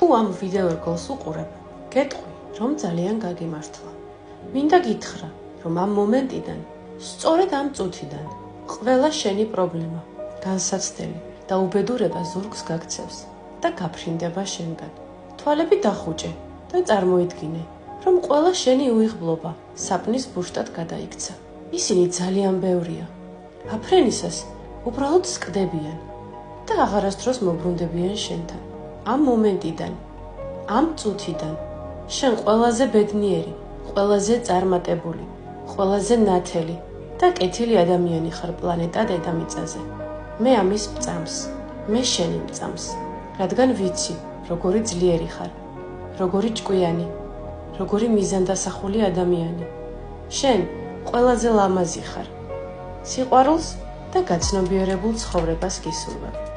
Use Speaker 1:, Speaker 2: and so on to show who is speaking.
Speaker 1: თუ ამ ვიდეო რგოლს უყურებ, გეტყვი, რომ ძალიან გაგიმართლა. მინდა გითხრა, რომ ამ მომენტიდან, სწორედ ამ წუთიდან, ყველა შენი პრობლემა, განსაცდელი და უბედურება ზურგს გაქცევს და გაფრინდება შენგან. თვალები დახუჭე და წარმოიდგინე, რომ ყველა შენი უიღბლობა საპნის ბუშტად გადაიქცა. ისინი ძალიან ბევრია. აფრენისას უბრალოდ სკდებიან და აღარასდროს მობრუნდებიან შენთან. ამ მომენტიდან, ამ წუთიდან, შენ ყველაზე ბედნიერი, ყველაზე წარმატებული, ყველაზე ნათელი და კეთილი ადამიანი ხარ პლანეტა დედამიწაზე. მე ამის მწამს, მე შენი მწამს, რადგან ვიცი, როგორი ძლიერი ხარ, როგორი ჭკვიანი, როგორი მიზანდასახული ადამიანი. შენ ყველაზე ლამაზი ხარ. სიყვარულს და გაცნობიერებულ ცხოვრებას გისურვებ.